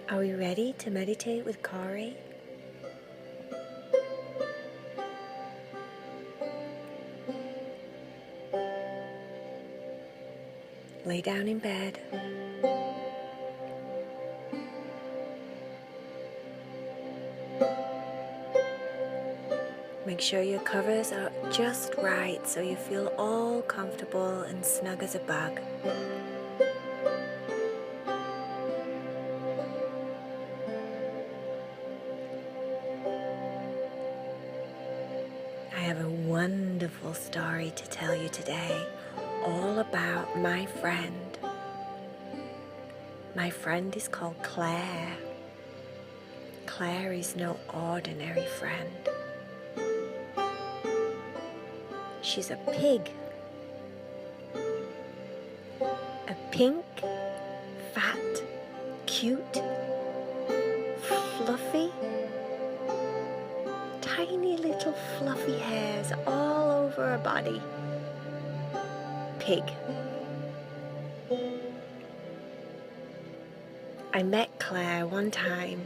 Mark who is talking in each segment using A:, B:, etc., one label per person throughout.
A: Are we ready to meditate with Cory? Lay down in bed. Make sure your covers are just right so you feel all comfortable and snug as a bug. I have a wonderful story to tell you today, all about my friend. My friend is called Claire. Claire is no ordinary friend. She's a pig. A pink, fat, cute, fluffy, tiny little fluffy hairs all over her body. Pig. I met Claire one time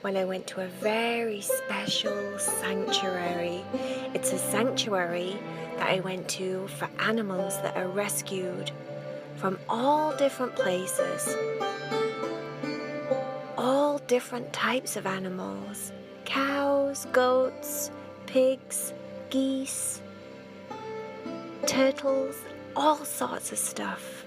A: when I went to a very special sanctuary. It's a sanctuary that I went to for animals that are rescued from all different places. All different types of animals. Cows, goats, pigs, geese, turtles, all sorts of stuff.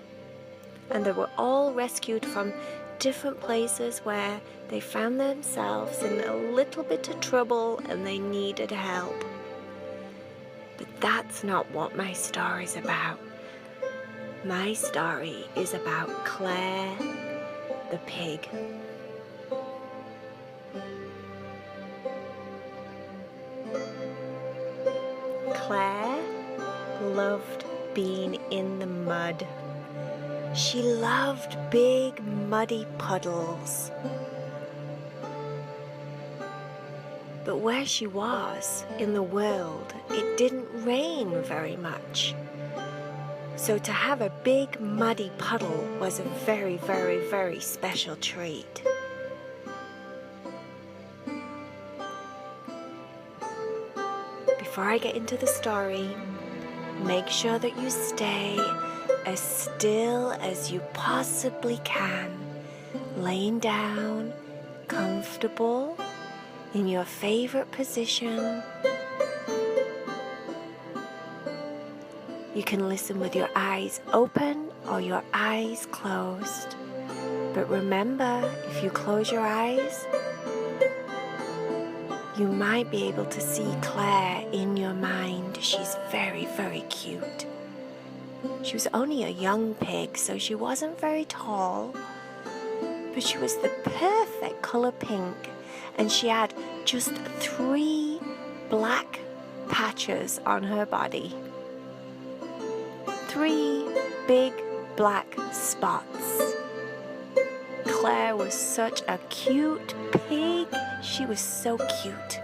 A: And they were all rescued from different places where they found themselves in a little bit of trouble and they needed help. But that's not what my story's about. My story is about Claire the pig. Claire loved being in the mud. She loved big muddy puddles. But where she was in the world, it didn't rain very much. So to have a big muddy puddle was a very, very, very special treat. Before I get into the story, make sure that you stay as still as you possibly can, laying down, comfortable, in your favorite position. You can listen with your eyes open or your eyes closed. But remember, if you close your eyes, you might be able to see Claire in your mind. She's very, very cute. She was only a young pig, so she wasn't very tall, but she was the perfect color pink, and she had just 3 black patches on her body. 3 big black spots. Claire was such a cute pig. She was so cute.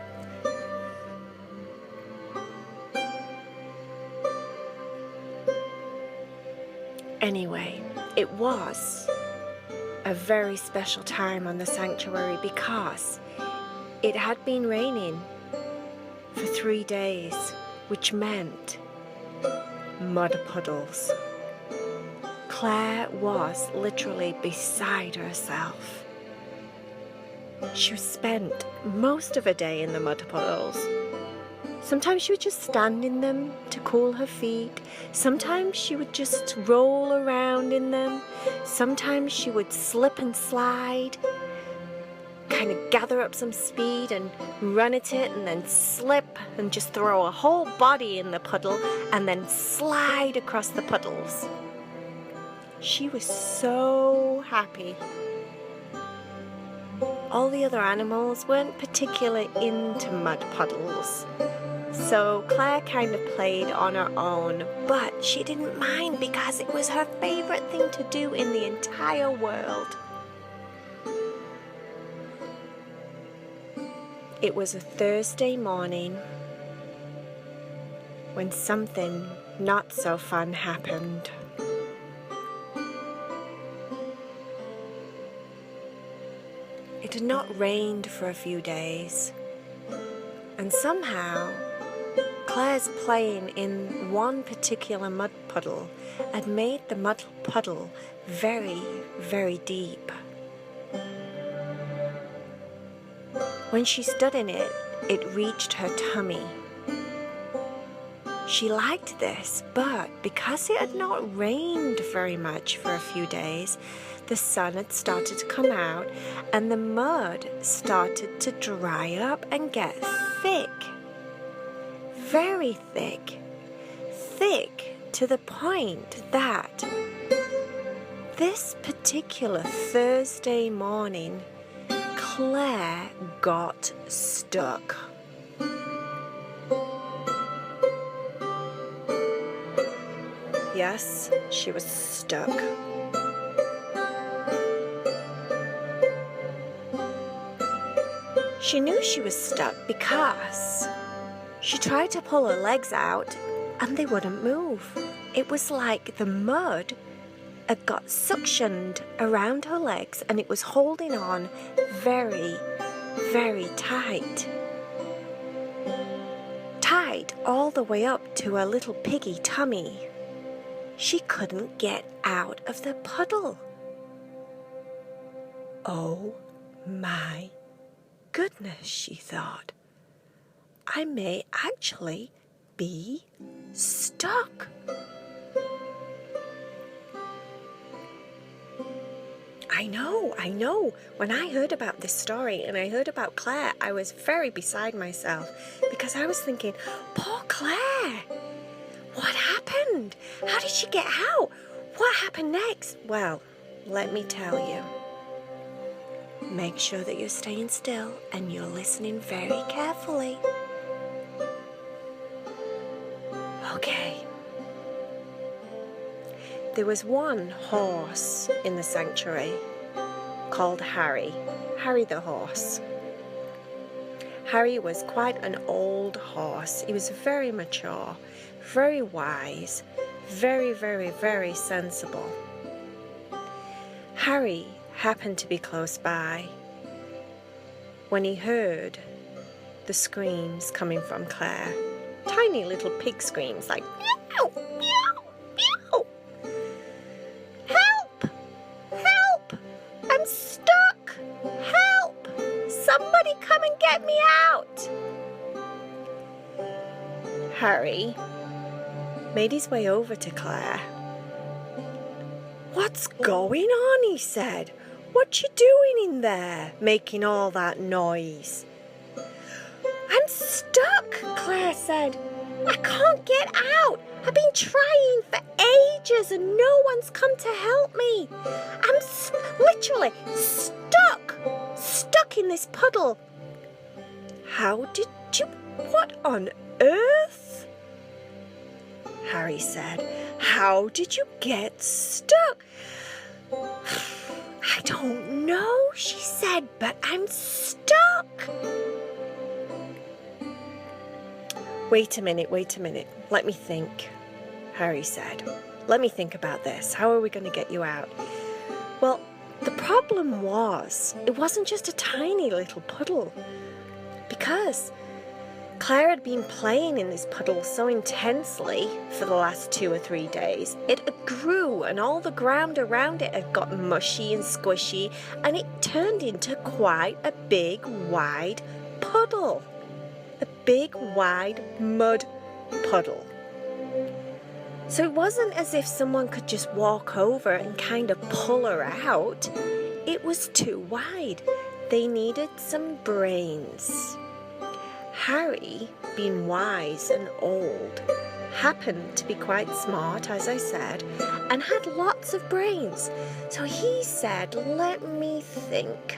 A: Anyway, it was a very special time on the sanctuary because it had been raining for 3 days, which meant mud puddles. Claire was literally beside herself. She spent most of her day in the mud puddles. Sometimes she would just stand in them to cool her feet. Sometimes she would just roll around in them. Sometimes she would slip and slide, kind of gather up some speed and run at it and then slip and just throw a whole body in the puddle and then slide across the puddles. She was so happy. All the other animals weren't particularly into mud puddles, so Claire kind of played on her own, but she didn't mind because it was her favorite thing to do in the entire world. It was a Thursday morning when something not so fun happened. It had not rained for a few days, and somehow Claire's playing in one particular mud puddle had made the mud puddle very, very deep. When she stood in it, it reached her tummy. She liked this, but because it had not rained very much for a few days, the sun had started to come out and the mud started to dry up and get thick. Very thick. Thick to the point that this particular Thursday morning, Claire got stuck. Yes, she was stuck. She knew she was stuck because she tried to pull her legs out and they wouldn't move. It was like the mud had got suctioned around her legs and it was holding on very, very tight. Tight all the way up to her little piggy tummy. She couldn't get out of the puddle. Oh my goodness, she thought. I may actually be stuck. I know. When I heard about this story and I heard about Claire, I was very beside myself because I was thinking, poor Claire. What happened? How did she get out? What happened next? Well, let me tell you. Make sure that you're staying still and you're listening very carefully. Okay. There was one horse in the sanctuary called Harry. Harry the horse. Harry was quite an old horse. He was very mature, very wise, very, very, very sensible. Harry happened to be close by when he heard the screams coming from Claire. Tiny little pig screams like meow, meow, meow. Help! Help! I'm stuck! Help! Somebody come and get me out! Harry made his way over to Claire. What's going on? He said. What you doing in there, making all that noise? I'm stuck, Claire said. I can't get out. I've been trying for ages and no one's come to help me. I'm literally stuck in this puddle. How did you... What on earth? Harry said. How did you get stuck? I don't know, she said, but I'm stuck. Wait a minute. Let me think, Harry said. Let me think about this. How are we going to get you out? Well, the problem was, it wasn't just a tiny little puddle. Because Claire had been playing in this puddle so intensely for the last 2 or 3 days, it grew and all the ground around it had got mushy and squishy and it turned into quite a big, wide puddle. A big, wide mud puddle. So it wasn't as if someone could just walk over and kind of pull her out. It was too wide. They needed some brains. Harry, being wise and old, happened to be quite smart, as I said, and had lots of brains. So he said, let me think.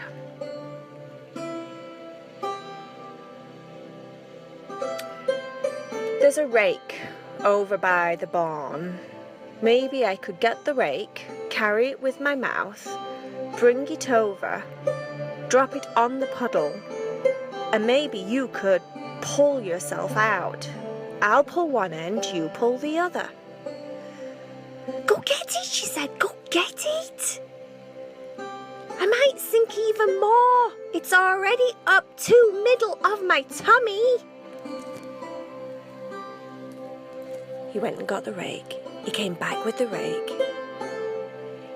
A: There's a rake over by the barn. Maybe I could get the rake, carry it with my mouth, bring it over, drop it on the puddle, and maybe you could pull yourself out. I'll pull one end, you pull the other. Go get it, she said. Go get it. I might sink even more. It's already up to middle of my tummy. He went and got the rake. He came back with the rake.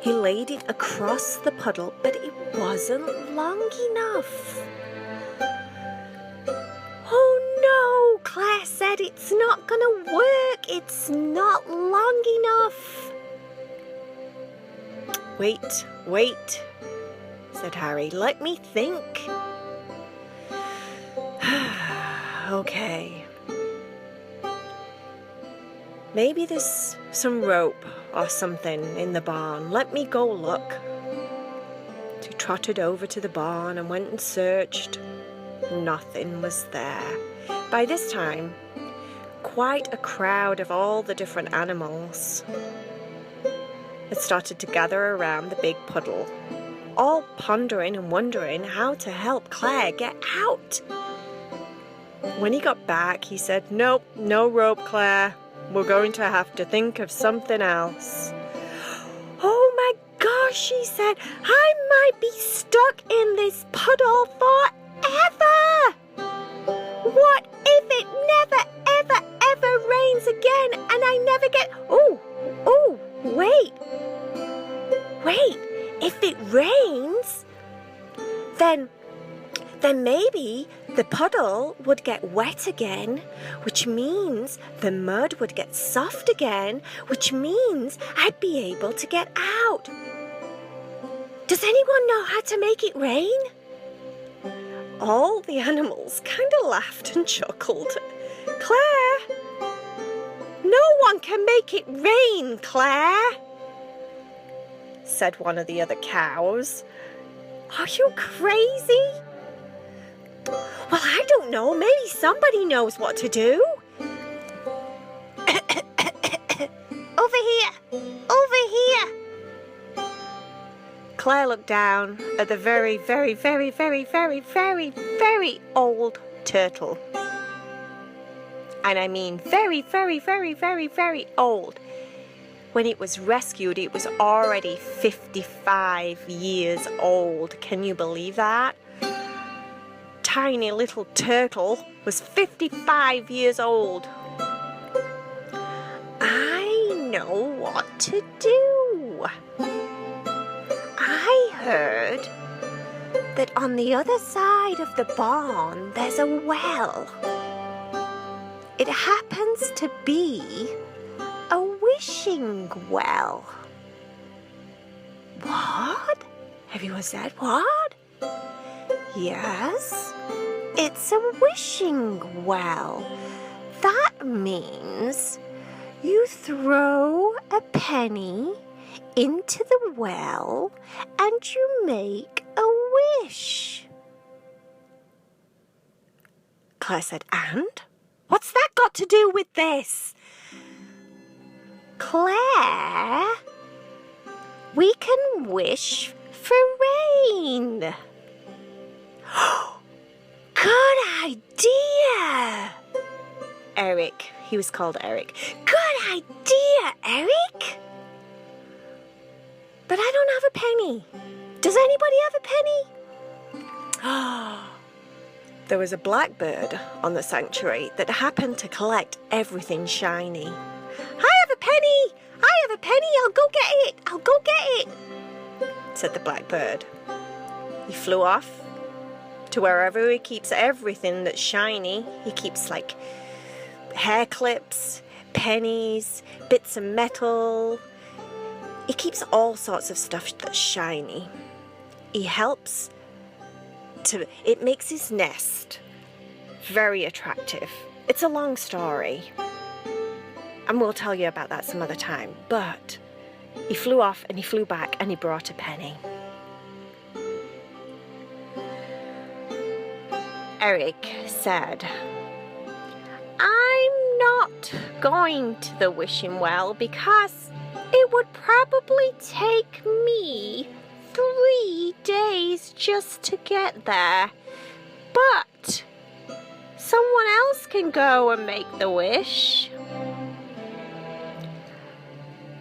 A: He laid it across the puddle, but it wasn't long enough. Oh no, Claire said, it's not gonna work. It's not long enough. Wait, said Harry. Let me think. Okay. Maybe there's some rope or something in the barn. Let me go look. So he trotted over to the barn and went and searched. Nothing was there. By this time, quite a crowd of all the different animals had started to gather around the big puddle, all pondering and wondering how to help Claire get out. When he got back, he said, "Nope, no rope, Claire. We're going to have to think of something else." "Oh my gosh," she said, "I might be stuck in this puddle forever. What if it never, ever rains again and I never get... Wait, if it rains, then maybe the puddle would get wet again, which means the mud would get soft again, which means I'd be able to get out. Does anyone know how to make it rain?" All the animals kind of laughed and chuckled. "Claire, no one can make it rain, Claire," said one of the other cows. "Are you crazy?" "Well, I don't know. Maybe somebody knows what to do." Over here. Claire looked down at the very, very, very, very, very, very, very old turtle. And I mean very, very, very, very, very old. When it was rescued, it was already 55 years old. Can you believe that? Tiny little turtle was 55 years old. "I know what to do. I heard that on the other side of the barn there's a well. It happens to be a wishing well." "What?" Everyone said, "What?" "Yes, it's a wishing well. That means you throw a penny into the well and you make a wish." Claire said, "And? What's that got to do with this?" "Claire, we can wish for rain." "Good idea!" Eric, he was called Eric. "Good idea, Eric! But I don't have a penny. Does anybody have a penny?" There was a blackbird on the sanctuary that happened to collect everything shiny. "I have a penny! I'll go get it! Said the blackbird. He flew off to wherever he keeps everything that's shiny. He keeps like hair clips, pennies, bits of metal. He keeps all sorts of stuff that's shiny. It makes his nest very attractive. It's a long story, and we'll tell you about that some other time. But he flew off and he flew back and he brought a penny. Eric said, "I'm not going to the wishing well because it would probably take me 3 days just to get there. But someone else can go and make the wish."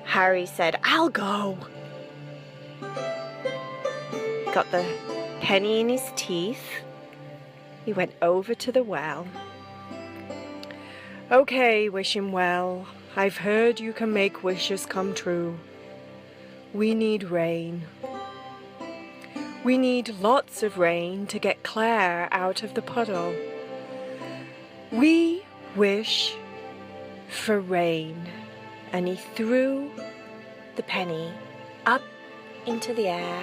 A: Harry said, "I'll go." got the penny in his teeth. He went over to the well. "Okay, Wishing Well, I've heard you can make wishes come true. We need rain. We need lots of rain to get Claire out of the puddle. We wish for rain." And he threw the penny up into the air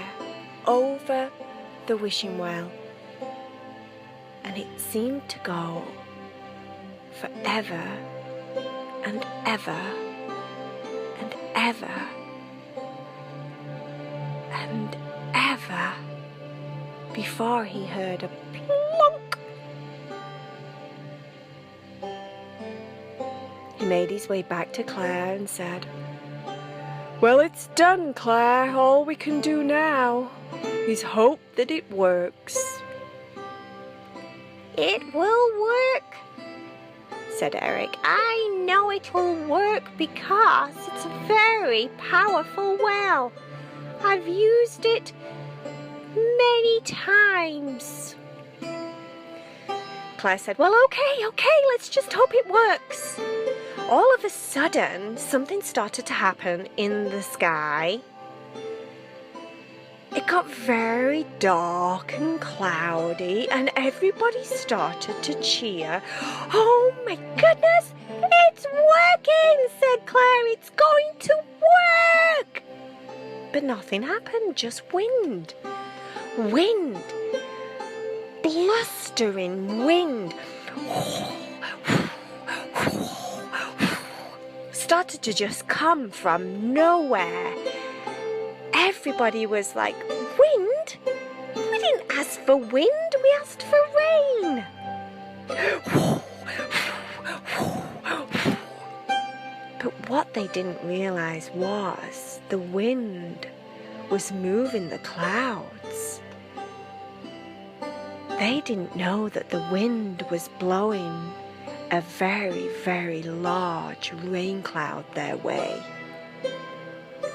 A: over the wishing well. And it seemed to go forever and ever and ever and ever before he heard a plonk. He made his way back to Claire and said, "Well, it's done, Claire. All we can do now is hope that it works."
B: "It will work," said Eric. "I know it will work because it's a very powerful well. I've used it many times."
A: Claire said, "Well, okay, let's just hope it works." All of a sudden, something started to happen in the sky. It got very dark and cloudy, and everybody started to cheer.
B: "Oh my goodness, it's working," said Claire. "It's going to work."
A: But nothing happened, just wind. Wind. Blustering wind. Started to just come from nowhere. Everybody was like, "Wind? We didn't ask for wind, we asked for rain." But what they didn't realize was the wind was moving the clouds. They didn't know that the wind was blowing a very, very large rain cloud their way.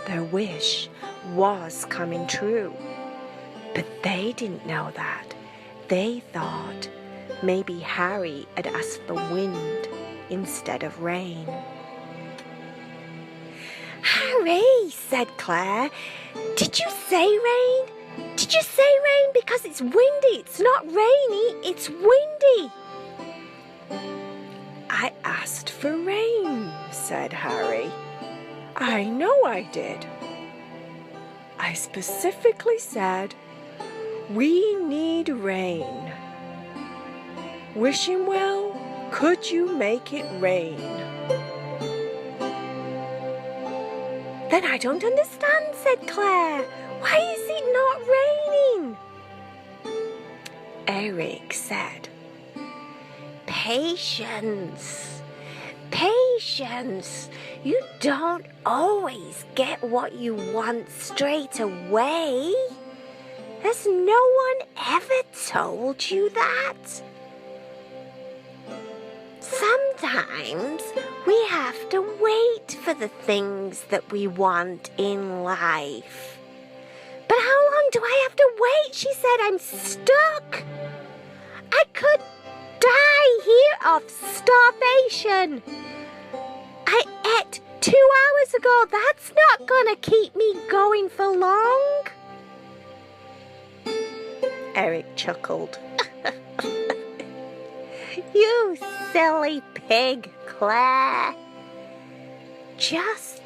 A: Their wish was coming true, but they didn't know that. They thought maybe Harry had asked for wind instead of rain.
B: "Harry," said Claire, "did you say rain? Did you say rain? Because it's windy. It's not rainy, it's windy."
A: "I asked for rain," said Harry. "I know I did. I specifically said, we need rain. Wishing Well, could you make it rain?"
B: "Then I don't understand," said Claire. "Why is it not raining?"
A: Eric said,
B: "Patience. Patience. You don't always get what you want straight away. Has no one ever told you that? Sometimes we have to wait for the things that we want in life." "But how long do I have to wait?" she said. "I'm stuck. I could die here of starvation. I ate 2 hours ago. That's not gonna keep me going for long."
A: Eric chuckled.
B: "You silly pig, Claire. Just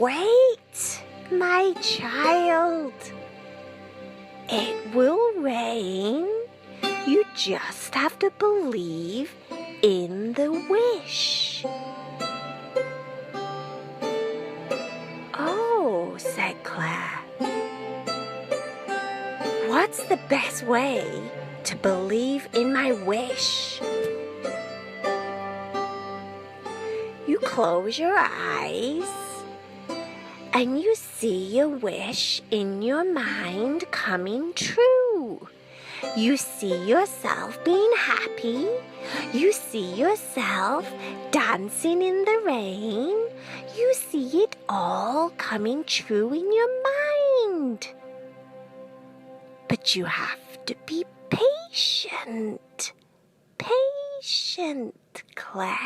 B: wait, my child. It will rain. You just have to believe in the wish."
A: "Oh," said Claire.
B: "What's the best way to believe in my wish?" You close your eyes and you see your wish in your mind coming true. You see yourself being happy. You see yourself dancing in the rain. You see it all coming true in your mind. But you have to be patient. Patient, Claire.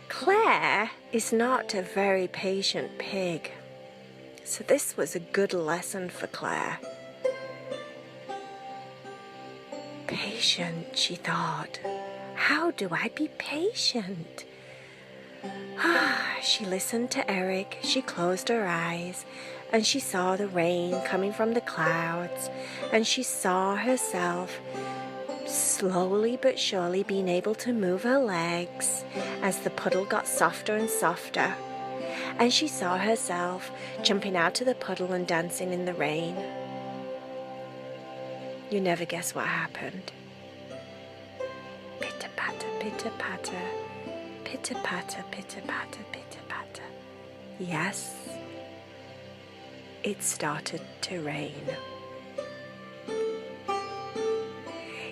A: Claire is not a very patient pig, so this was a good lesson for Claire. Patient, she thought. How do I be patient? She listened to Eric, she closed her eyes, and she saw the rain coming from the clouds, and she saw herself slowly but surely being able to move her legs as the puddle got softer and softer, and she saw herself jumping out of the puddle and dancing in the rain. You never guess what happened. Pitter-patter, pitter-patter, pitter-patter, pitter-patter, pitter-patter. Yes, it started to rain.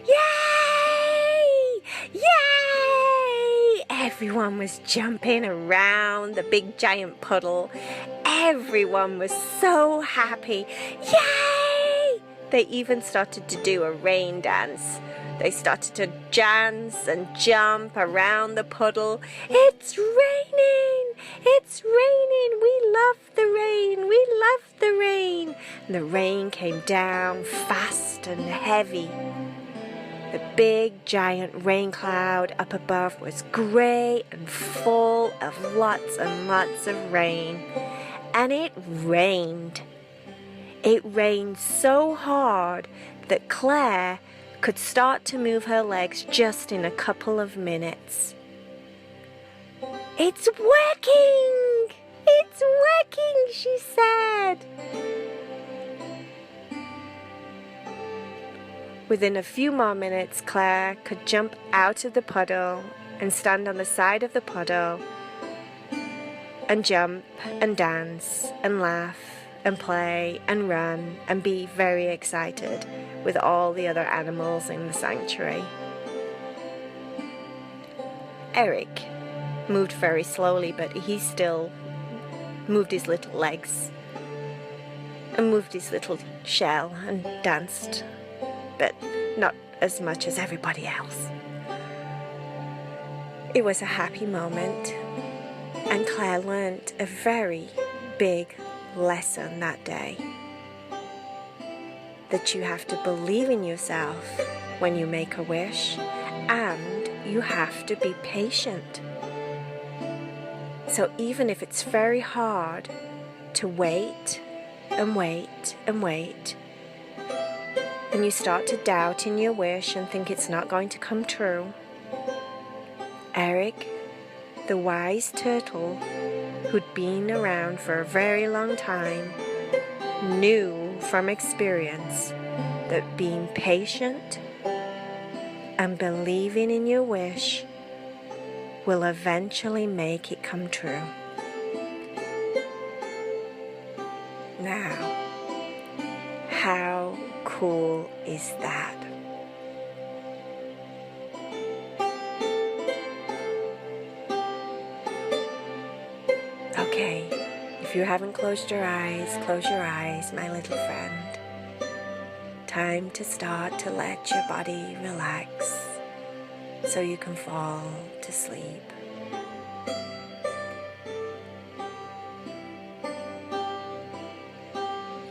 B: Yay! Yay! Everyone was jumping around the big giant puddle. Everyone was so happy. Yay!
A: They even started to do a rain dance. They started to dance and jump around the puddle. It's raining! It's raining! We love the rain! We love the rain! And the rain came down fast and heavy. The big giant rain cloud up above was grey and full of lots and lots of rain. And it rained. It rained so hard that Claire could start to move her legs just in a couple of minutes.
B: It's working! It's working, she said.
A: Within a few more minutes, Claire could jump out of the puddle and stand on the side of the puddle and jump and dance and laugh and play and run and be very excited with all the other animals in the sanctuary. Eric moved very slowly, but he still moved his little legs and moved his little shell and danced, but not as much as everybody else. It was a happy moment, and Claire learnt a very big lesson that day. That you have to believe in yourself when you make a wish, and you have to be patient. So even if it's very hard to wait and wait and wait, and you start to doubt in your wish and think it's not going to come true, Eric, the wise turtle who'd been around for a very long time, knew from experience that being patient and believing in your wish will eventually make it come true. Now, how cool is that? Okay, if you haven't closed your eyes, my little friend. Time to start to let your body relax so you can fall to sleep.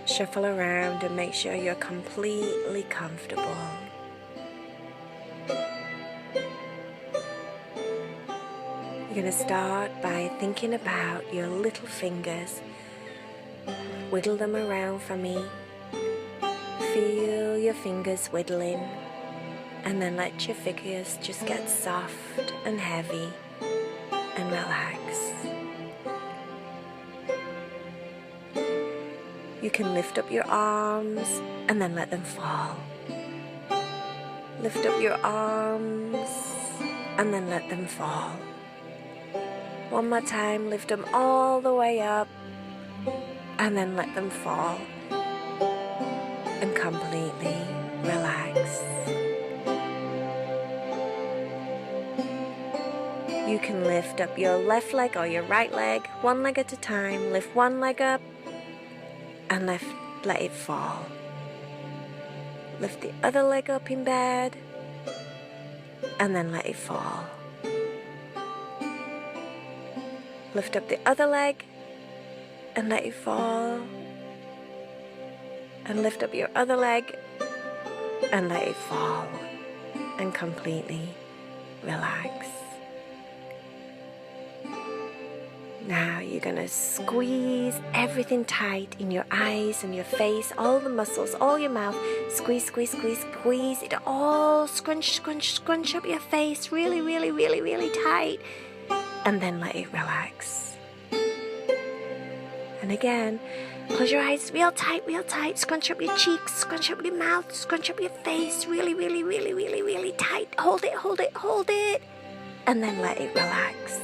A: Shuffle around and make sure you're completely comfortable. You're going to start by thinking about your little fingers. Wiggle them around for me. Feel your fingers wiggling, and then let your fingers just get soft and heavy and relax. You can lift up your arms and then let them fall. Lift up your arms and then let them fall. One more time, lift them all the way up and then let them fall and completely relax. You can lift up your left leg or your right leg, one leg at a time. Lift one leg up and let it fall. Lift the other leg up in bed and then let it fall. Lift up the other leg and let it fall. And lift up your other leg and let it fall. And completely relax. Now you're going to squeeze everything tight in your eyes and your face, all the muscles, all your mouth. Squeeze, squeeze, squeeze, squeeze it all. Scrunch, scrunch, scrunch up your face really, really, really, really tight. And then let it relax. And again, close your eyes real tight, real tight. Scrunch up your cheeks, scrunch up your mouth, scrunch up your face really, really, really, really, really tight. Hold it, hold it, hold it. And then let it relax.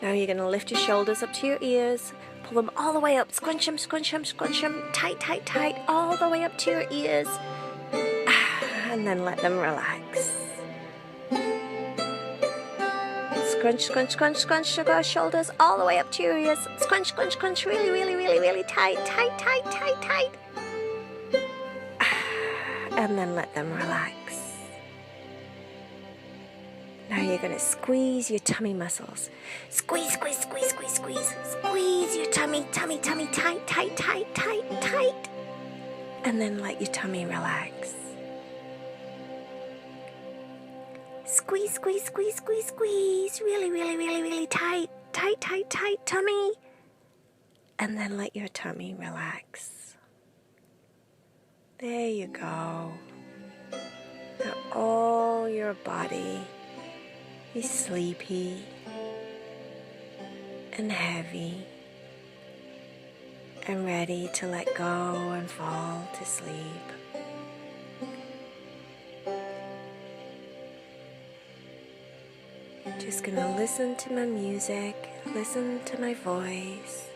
A: Now you're going to lift your shoulders up to your ears. Pull them all the way up. Scrunch them, scrunch them, scrunch them. Tight, tight, tight. All the way up to your ears. And then let them relax. Scrunch, scrunch, scrunch, scrunch, sugar shoulders all the way up to your ears. Scrunch, scrunch, scrunch, really, really, really, really tight, tight, tight, tight, tight. And then let them relax. Now you're going to squeeze your tummy muscles. Squeeze, squeeze, squeeze, squeeze, squeeze. Squeeze your tummy, tummy, tummy, tight, tight, tight, tight, tight. And then let your tummy relax. Squeeze, squeeze, squeeze, squeeze, squeeze. Really, really, really, really tight, tight, tight, tight tummy. And then let your tummy relax. There you go. Now all your body is sleepy and heavy and ready to let go and fall to sleep. Just gonna listen to my music, listen to my voice.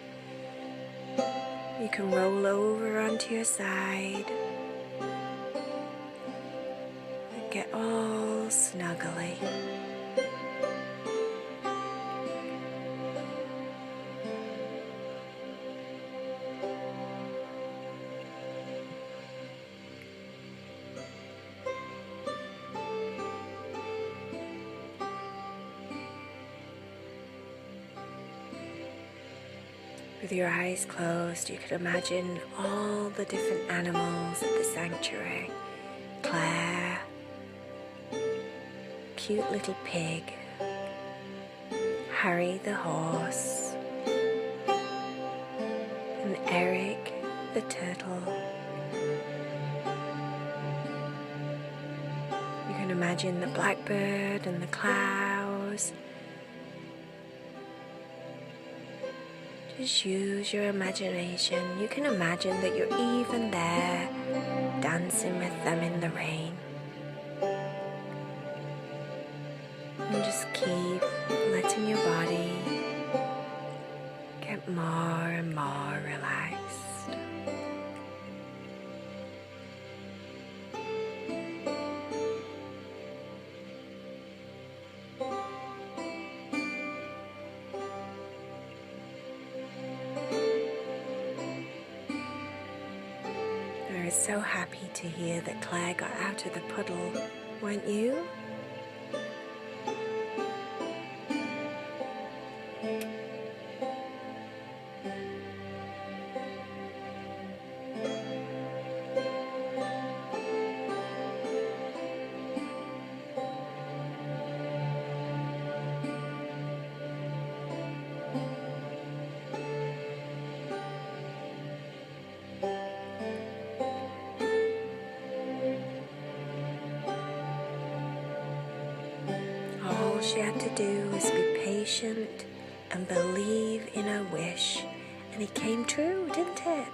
A: You can roll over onto your side and get all snuggly. With your eyes closed, you could imagine all the different animals at the sanctuary. Claire, cute little pig, Harry the horse, and Eric the turtle. You can imagine the blackbird and the clouds. Just use your imagination. You can imagine that you're even there, dancing with them in the rain. And just keep letting your body get more and more relaxed. I was so happy to hear that Claire got out of the puddle, weren't you? All she had to do was be patient and believe in her wish, and it came true, didn't it?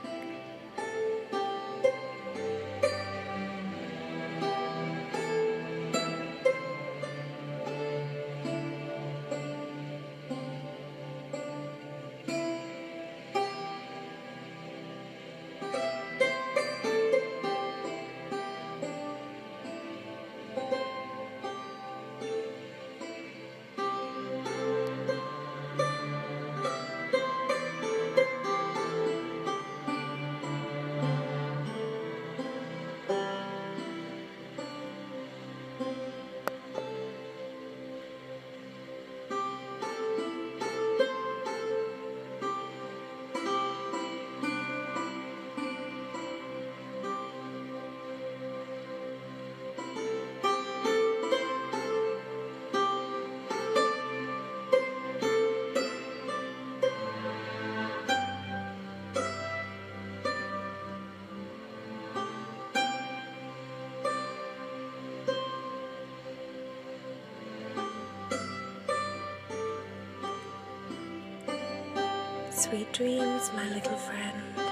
A: Sweet dreams, my little friend.